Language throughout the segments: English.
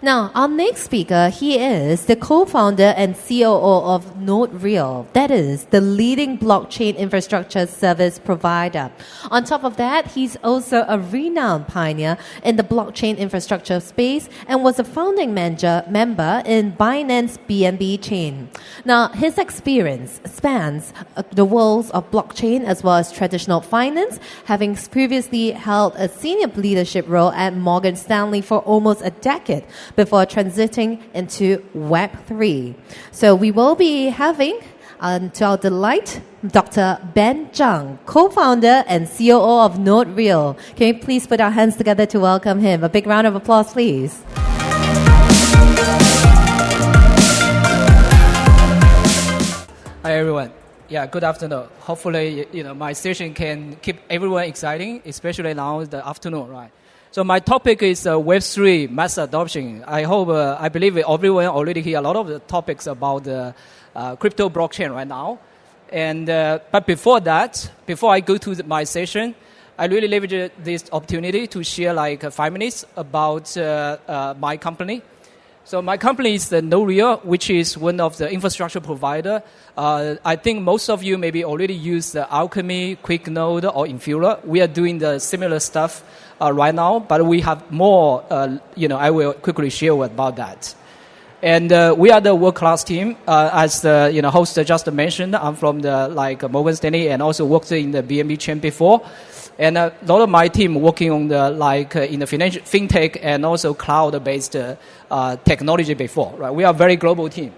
Now, our next speaker, he is the co-founder and COO of NodeReal. That is the leading blockchain infrastructure service provider. On top of that, he's also a renowned pioneer in the blockchain infrastructure space and was a founding member in Binance BNB chain. Now, his experience spans the worlds of blockchain as well as traditional finance, having previously held a senior leadership role at Morgan Stanley for almost a decade before transiting into Web3. So we will be having, to our delight, Dr. Ben Zhang, co-founder and COO of NodeReal. Can you please put our hands together to welcome him? A big round of applause, please. Hi, everyone. Yeah, good afternoon. Hopefully, my session can keep everyone exciting, especially now the afternoon, right? So my topic is Web3 mass adoption. I believe everyone already hear a lot of the topics about the crypto blockchain right now. And but before I go to my session, I really leverage this opportunity to share 5 minutes about my company. So my company is the NodeReal, which is one of the infrastructure provider. I think most of you maybe already use the Alchemy, QuickNode, or Infura. We are doing the similar stuff right now, but we have more. I will quickly share about that. And we are the world-class team. As the host just mentioned, I'm from the Morgan Stanley and also worked in the BNB chain before. And a lot of my team working on the in the fintech and also cloud-based technology before. Right, we are a very global team.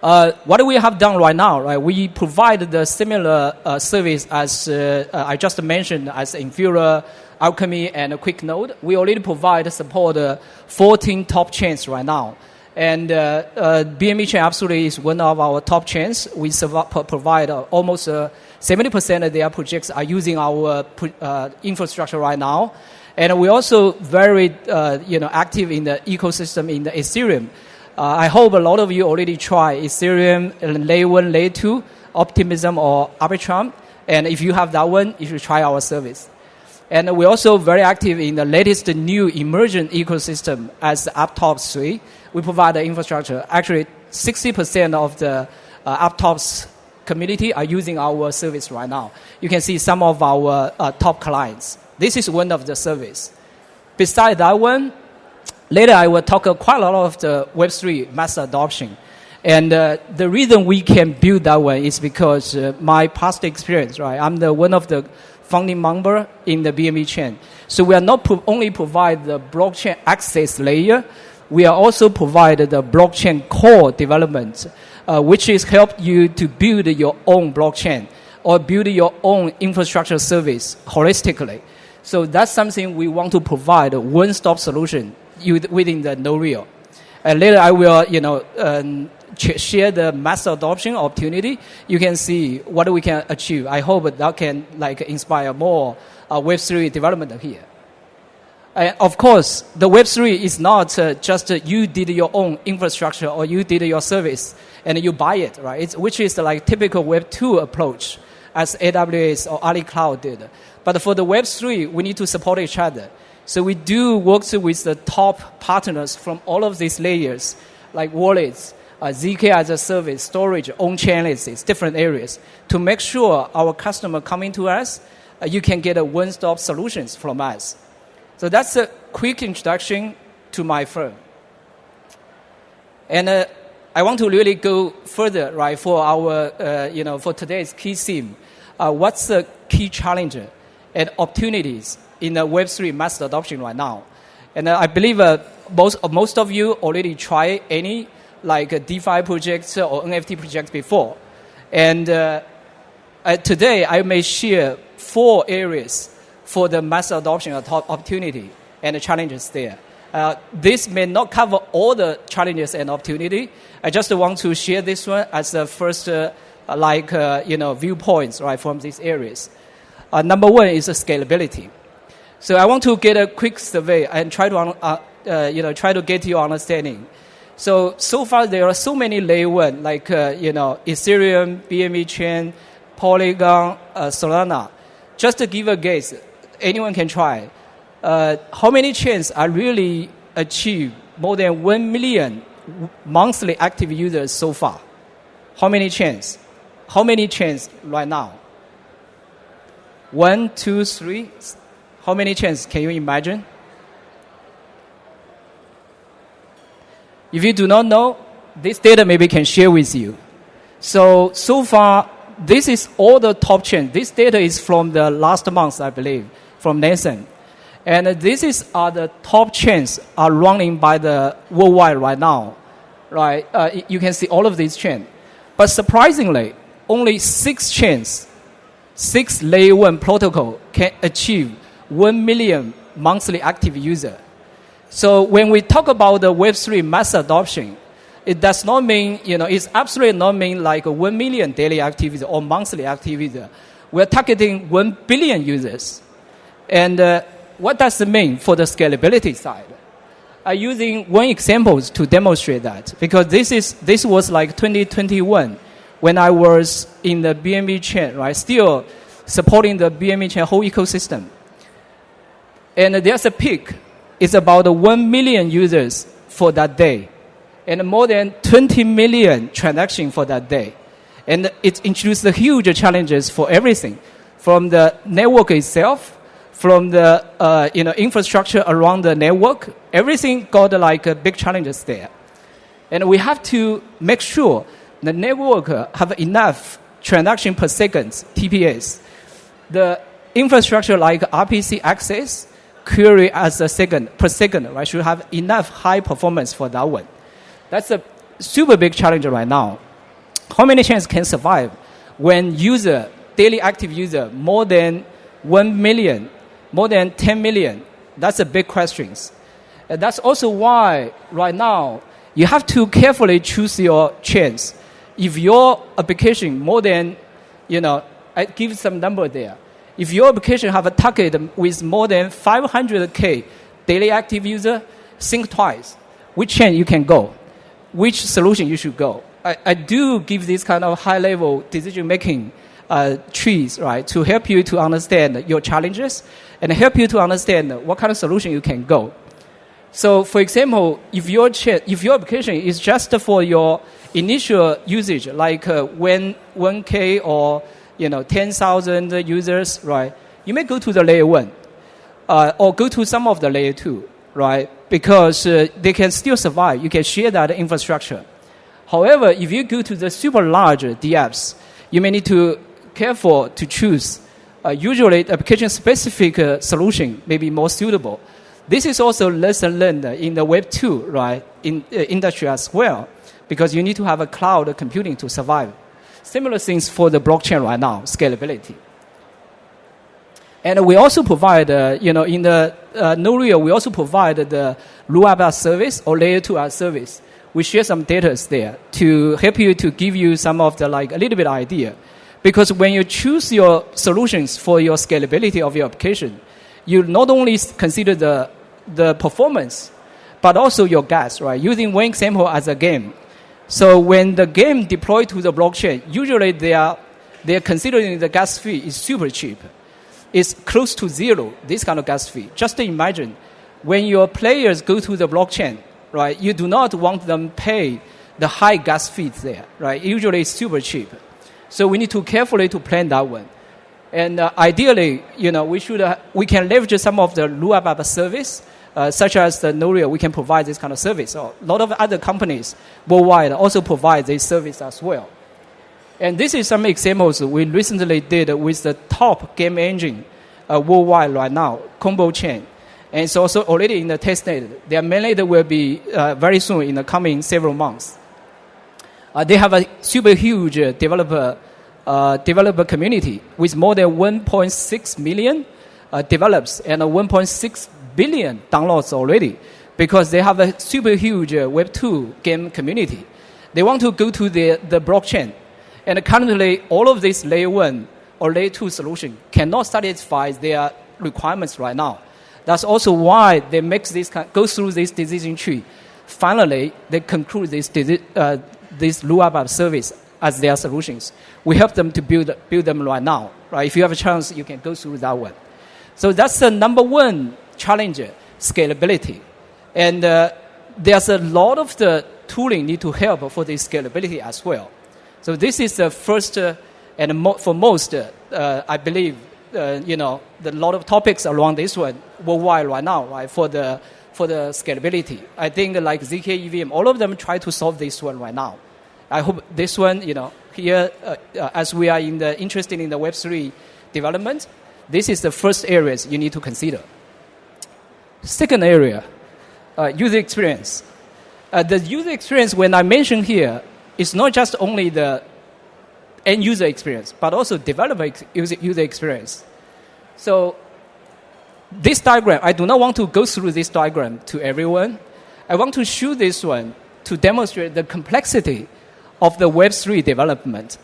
What do we have done right now? Right, we provide the similar service as I just mentioned as Infura, Alchemy, and QuickNode. We already provide support 14 top chains right now. And BNB chain absolutely is one of our top chains. We provide almost 70% of their projects are using our infrastructure right now. And we're also very active in the ecosystem in the Ethereum. I hope a lot of you already try Ethereum, Layer 1, Layer 2, Optimism, or Arbitrum. And if you have that one, you should try our service. And we're also very active in the latest new emergent ecosystem as Aptos 3. We provide the infrastructure. Actually, 60% of the Aptos community are using our service right now. You can see some of our top clients. This is one of the service. Besides that one, later I will talk quite a lot of the Web3 mass adoption. And the reason we can build that one is because my past experience, right? I'm one of the founding member in the BNB chain. So we are not only provide the blockchain access layer, we are also provide the blockchain core development, which is help you to build your own blockchain or build your own infrastructure service holistically. So that's something we want to provide a one-stop solution within the NodeReal. And later I will, share the mass adoption opportunity. You can see what we can achieve. I hope that can inspire more Web3 development here. Of course, the Web3 is not just you did your own infrastructure or you did your service and you buy it, right? Which is typical Web2 approach as AWS or Ali Cloud did. But for the Web3, we need to support each other. So we do work with the top partners from all of these layers, like wallets, ZK as a service, storage, on-chain lists, different areas, to make sure our customer coming to us, you can get a one-stop solutions from us. So that's a quick introduction to my firm. And I want to really go further, right, for our, for today's key theme. What's the key challenge and opportunities in the Web3 mass adoption right now? And I believe most of you already try any DeFi projects or NFT projects before. And today I may share 4 areas for the mass adoption opportunity and the challenges there. This may not cover all the challenges and opportunity. I just want to share this one as the first viewpoints, right, from these areas. Number 1 is scalability. So I want to get a quick survey and try to get your understanding. So far there are so many layer 1, Ethereum, BNB chain, Polygon, Solana. Just to give a guess, anyone can try. How many chains are really achieve more than 1 million monthly active users so far. How many chains? How many chains right now? 1, 2, 3. How many chains can you imagine? If you do not know, this data maybe can share with you. So far, this is all the top chains. This data is from the last month, I believe, from Nathan. And these are the top chains are running by the worldwide right now. Right? You can see all of these chains. But surprisingly, only 6 chains, 6 layer 1 protocol can achieve 1 million monthly active user. So when we talk about the Web3 mass adoption, it does not mean, it's absolutely not mean like 1 million daily active user or monthly active user. We're targeting 1 billion users. And what does it mean for the scalability side? I'm using one example to demonstrate that, because this was like 2021 when I was in the BNB chain, right? Still supporting the BNB chain whole ecosystem. And there's a peak. It's about 1 million users for that day, and more than 20 million transactions for that day. And it introduced the huge challenges for everything, from the network itself, from the infrastructure around the network. Everything got like big challenges there. And we have to make sure the network have enough transaction per second, TPS. The infrastructure like RPC access, query as per second, right, should have enough high performance for that one. That's a super big challenge right now. How many chains can survive when daily active user, more than 1 million, more than 10 million? That's a big question. And that's also why right now you have to carefully choose your chains. If your application more than, I give some number there. If your application have a target with more than 500K daily active user, think twice which chain you can go, which solution you should go. I do give this kind of high-level decision-making trees, right, to help you to understand your challenges and help you to understand what kind of solution you can go. So, for example, if your application is just for your initial usage, like 1K or 10,000 users, right? You may go to the layer 1 or go to some of the layer 2, right? Because they can still survive. You can share that infrastructure. However, if you go to the super large DApps, you may need to careful to choose. Usually, application-specific solution may be more suitable. This is also lesson learned in the Web 2, right, in industry as well, because you need to have a cloud computing to survive. Similar things for the blockchain right now, scalability. And we also provide, in the NodeReal, we also provide the RUAB as service or layer 2 as service. We share some data there to help you to give you some of the a little bit idea. Because when you choose your solutions for your scalability of your application, you not only consider the performance, but also your gas, right? Using one example as a game. So when the game deployed to the blockchain, usually they are considering the gas fee is super cheap. It's close to zero, this kind of gas fee. Just imagine, when your players go to the blockchain, right, you do not want them pay the high gas fees there, right? Usually it's super cheap. So we need to carefully to plan that one. And ideally, we can leverage some of the RUAB service, such as the NodeReal. We can provide this kind of service. So a lot of other companies worldwide also provide this service as well. And this is some examples we recently did with the top game engine worldwide right now, Combo Chain. And it's also already in the testnet. Their mainnet will be very soon in the coming several months. They have a super huge developer community with more than 1.6 million develops and 1.6 billion downloads already, because they have a super huge Web 2 game community. They want to go to the blockchain. And currently, all of this layer 1 or layer 2 solution cannot satisfy their requirements right now. That's also why they go through this decision tree. Finally, they conclude this RUAB service as their solutions. We help them to build them right now. Right? If you have a chance, you can go through that one. So that's the number one challenge, scalability. And there's a lot of the tooling need to help for the scalability as well. So this is the first for most, I believe, the lot of topics around this one worldwide right now, right, for the scalability. I think like ZK, EVM, all of them try to solve this one right now. I hope this one, here, as we are interested in the Web3 development, this is the first areas you need to consider. Second area, user experience. The user experience, when I mention here, is not just only the end user experience, but also developer user experience. So this diagram, I do not want to go through this diagram to everyone. I want to show this one to demonstrate the complexity of the Web3 development.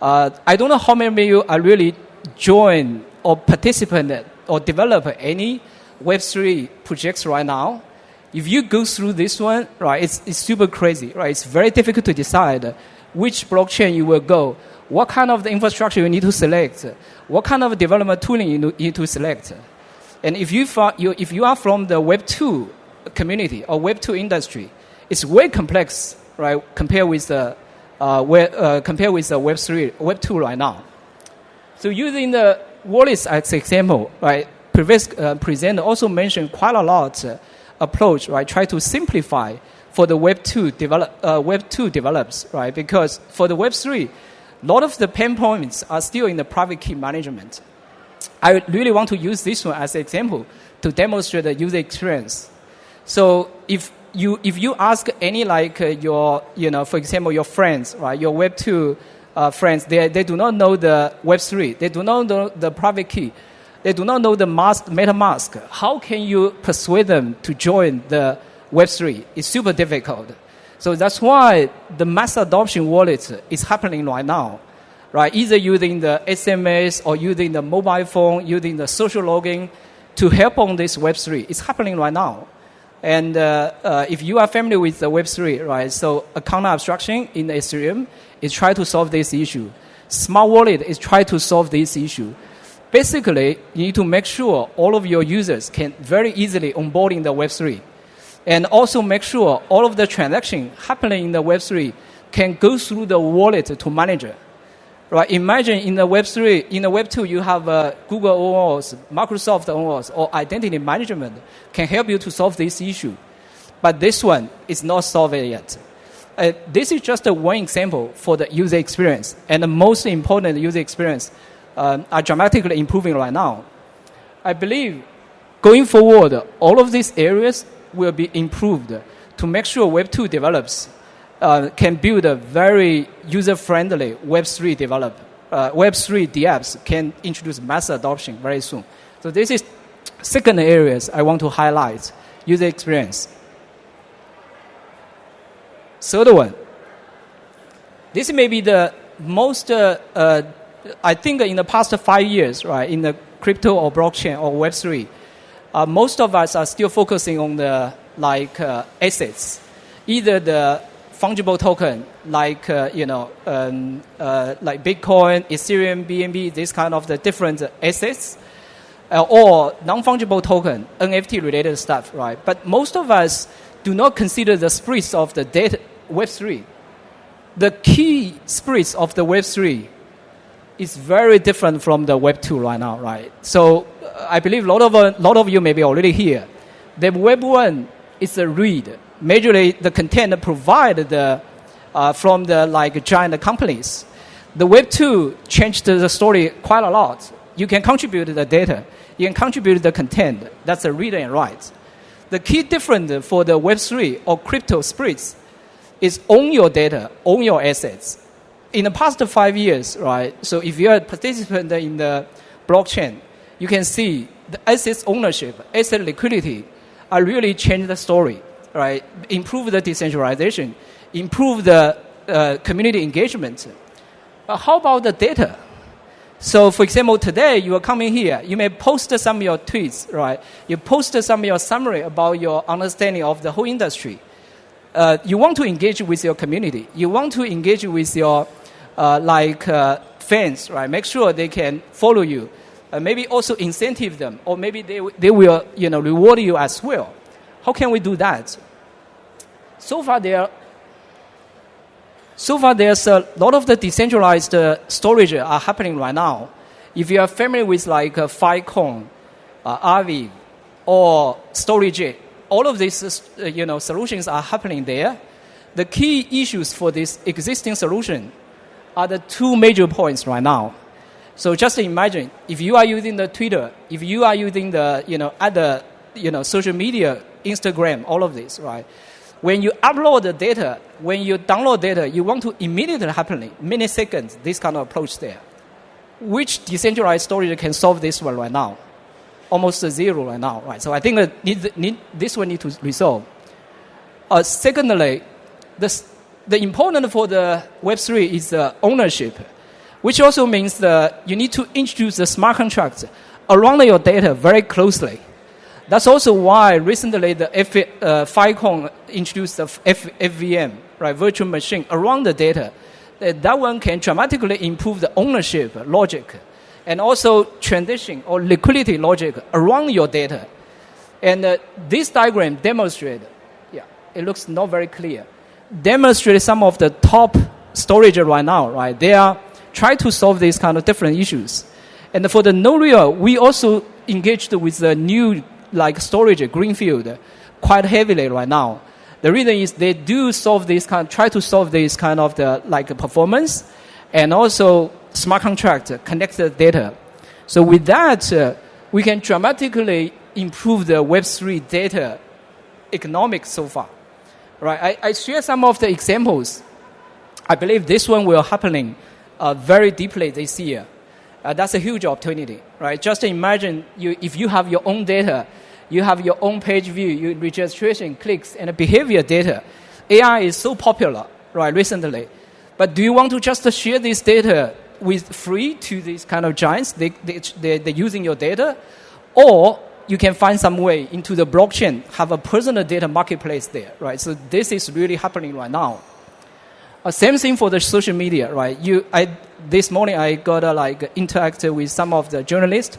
I don't know how many of you are really join or participant or develop any Web3 projects right now. If you go through this one, right, it's super crazy, right? It's very difficult to decide which blockchain you will go, what kind of the infrastructure you need to select, what kind of development tooling you need to select. And if you are from the Web2 community or Web2 industry, it's way complex, right, compared with the Web2 right now. So using the wallets as example, right, previous presenter also mentioned quite a lot approach, right, try to simplify for the Web2 develops, right, because for the Web3, a lot of the pain points are still in the private key management. I really want to use this one as an example to demonstrate the user experience. So if you ask any like your, for example, your friends, right, your Web2 friends, they do not know the Web3, they do not know the private key, they do not know the MetaMask. How can you persuade them to join the Web3? It's super difficult. So that's why the mass adoption wallet is happening right now, right? Either using the SMS or using the mobile phone, using the social login to help on this Web3. It's happening right now. And if you are familiar with the Web3, right, so account abstraction in Ethereum is trying to solve this issue. Smart wallet is trying to solve this issue. Basically, you need to make sure all of your users can very easily onboard in the Web3. And also make sure all of the transactions happening in the Web3 can go through the wallet to manager. Right? Imagine in the Web3, in the Web2, you have Google OS, Microsoft OS, or identity management can help you to solve this issue. But this one is not solved yet. This is just one example for the user experience. And the most important user experience are dramatically improving right now. I believe going forward, all of these areas will be improved to make sure Web2 develops can build a very user-friendly Web3 Web3 dApps can introduce mass adoption very soon. So this is second areas I want to highlight, user experience. Third one, this may be the most, I think in the past 5 years, right, in the crypto or blockchain or Web3, most of us are still focusing on the assets, either the fungible token like Bitcoin, Ethereum, BNB, this kind of the different assets, or non-fungible token, NFT related stuff, right? But most of us do not consider the spirits of the data Web3. The key spirits of the Web3 is very different from the Web2 right now, right? So I believe a lot of you may be already here. The Web1 is a read. Majorly, the content provided from the giant companies. The Web2 changed the story quite a lot. You can contribute the data. You can contribute the content. That's a read and write. The key difference for the Web3 or crypto spirits is own your data, own your assets. In the past 5 years, right, so if you're a participant in the blockchain, you can see the assets ownership, asset liquidity are really changed the story, right? Improve the decentralization, improve the community engagement. How about the data? So, for example, today you are coming here, you may post some of your tweets, right? You post some of your summary about your understanding of the whole industry. You want to engage with your community. You want to engage with your fans, right? Make sure they can follow you. Maybe also incentive them, or maybe they will reward you as well. How can we do that? So far, there's a lot of the decentralized storage are happening right now. If you are familiar with like Filecoin, Aave, or Storage, all of these solutions are happening there. The key issues for this existing solution are the two major points right now. So just imagine if you are using the Twitter, if you are using the other social media, Instagram, all of this, right? When you upload the data, when you download data, you want to immediately happen, milliseconds, this kind of approach there. Which decentralized storage can solve this one right now? Almost zero right now, right? So I think that this one need to resolve. Secondly, the important for the Web3 is ownership, which also means that you need to introduce the smart contracts around your data very closely. That's also why recently the Filecoin introduced the FVM, right, virtual machine, around the data. That one can dramatically improve the ownership logic and also transition or liquidity logic around your data. And this diagram demonstrates, it looks not very clear, demonstrates some of the top storage right now, right? They are trying to solve these kind of different issues. And for the NodeReal, we also engaged with the new storage, Greenfield, quite heavily right now. The reason is they do try to solve this kind of performance and also smart contract connected data. So with that, we can dramatically improve the Web3 data economics so far. Right? I share some of the examples. I believe this one will happening very deeply this year. That's a huge opportunity, right? Just imagine if you have your own data, you have your own page view, your registration, clicks, and behavior data. AI is so popular, right, recently. But do you want to just share this data with free to these kind of giants? They're using your data? Or you can find some way into the blockchain, have a personal data marketplace there, right? So this is really happening right now. Same thing for the social media, right? This morning I got interacted with some of the journalists.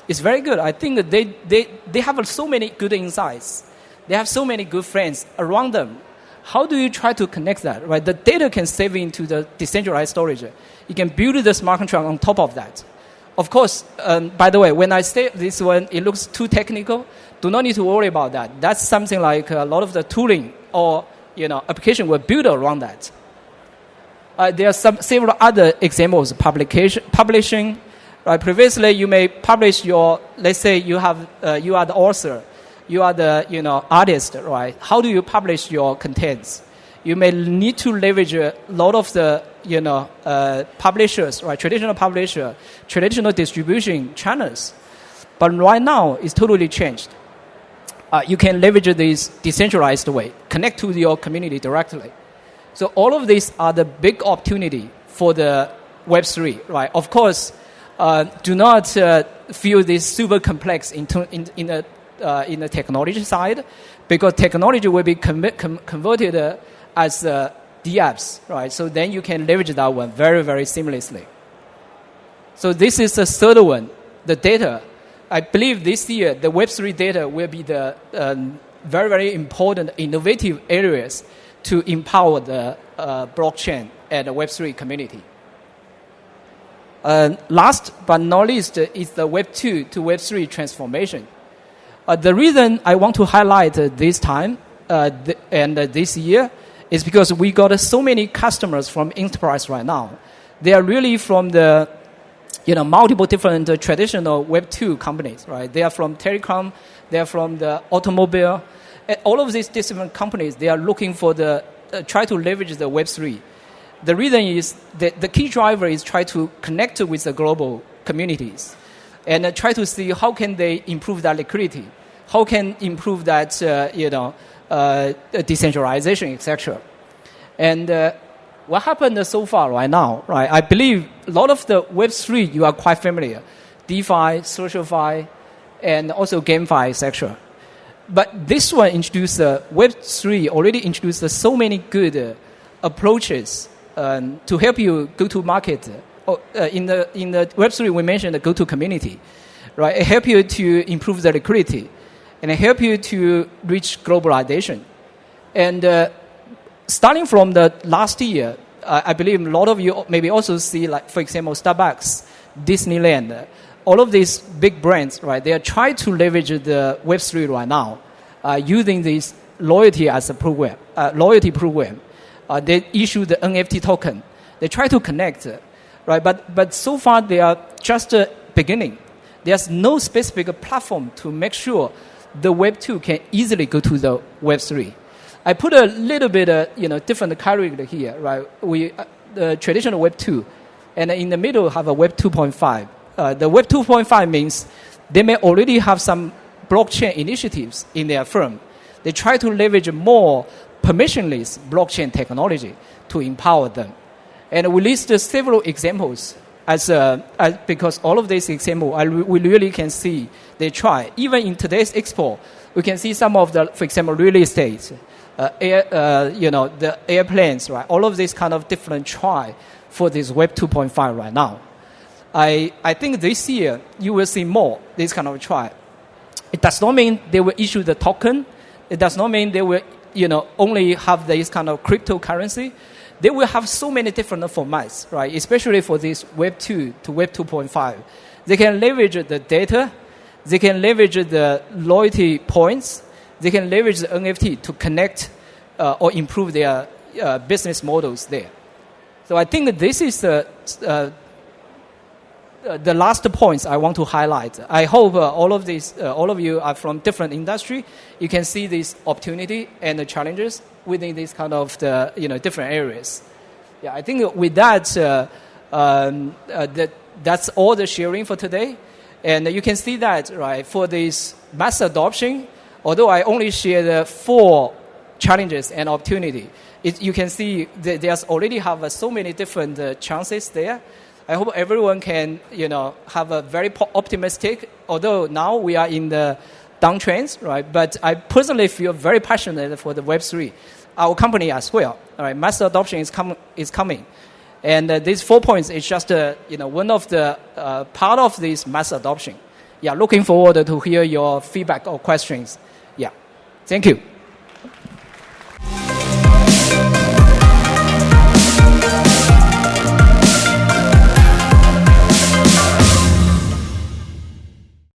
It's very good. I think that they have so many good insights. They have so many good friends around them. How do you try to connect that, right? The data can save into the decentralized storage. You can build the smart contract on top of that. Of course, by the way, when I say this one, it looks too technical. Do not need to worry about that. That's something like a lot of the tooling or application were built around that. There are several other examples. Publishing. Right? Previously, you may publish let's say you are the author, you are the artist, right? How do you publish your contents? You may need to leverage a lot of the publishers, right? Traditional publisher, traditional distribution channels. But right now, it's totally changed. You can leverage this decentralized way, connect to your community directly. So all of these are the big opportunity for the Web3, right? Of course, do not feel this super complex in the technology side, because technology will be converted as dApps, right? So then you can leverage that one very, very seamlessly. So this is the third one, the data. I believe this year the Web3 data will be the very, very important innovative areas to empower the blockchain and the Web3 community. Last but not least is the Web 2 to Web 3 transformation. The reason I want to highlight this time and this year is because we got so many customers from enterprise right now. They are really from the multiple different traditional Web 2 companies, right? They are from telecom, they are from the automobile. All of these different companies, they are looking for try to leverage the Web 3. The reason is that the key driver is try to connect with the global communities and try to see how can they improve that liquidity, how can improve that decentralization, etc. And what happened so far right now, right? I believe a lot of the Web3 you are quite familiar, DeFi, SocialFi, and also GameFi, etc. But this one introduced Web3 already introduced so many good approaches to help you go to market. In the Web3 we mentioned the go to community, right? It help you to improve the liquidity, and help you to reach globalization. And starting from the last year, I believe a lot of you maybe also see, like, for example, Starbucks, Disneyland, all of these big brands, right? They are trying to leverage the Web3 right now, using this loyalty as a program, loyalty program. They issue the NFT token. They try to connect, right? But so far they are just beginning. There's no specific platform to make sure the Web2 can easily go to the Web3. I put a little bit, different category here, right? The traditional Web2, and in the middle have a Web 2.5. The Web 2.5 means they may already have some blockchain initiatives in their firm. They try to leverage more permissionless blockchain technology to empower them. And we list several examples because all of these examples, we really can see they try. Even in today's Expo, we can see some of the, for example, real estate, the airplanes, right? All of these kind of different try for this Web 2.5 right now. I think this year you will see more this kind of try. It does not mean they will issue the token. It does not mean they will, only have this kind of cryptocurrency. They will have so many different formats, right? Especially for this Web 2 to Web 2.5. They can leverage the data. They can leverage the loyalty points. They can leverage the NFT to connect or improve their business models there. So I think that this is the last points I want to highlight. I hope all of you are from different industry. You can see this opportunity and the challenges within this kind of different areas. Yeah, I think with that, that's all the sharing for today. And you can see that, right, for this mass adoption, although I only share the 4 challenges and opportunity, you can see that there's already have so many different chances there. I hope everyone can, have a very optimistic, although now we are in the downtrends, right? But I personally feel very passionate for the Web3, our company as well. All right, mass adoption is coming. And these 4 points is just, one of the part of this mass adoption. Yeah, looking forward to hear your feedback or questions. Yeah, thank you.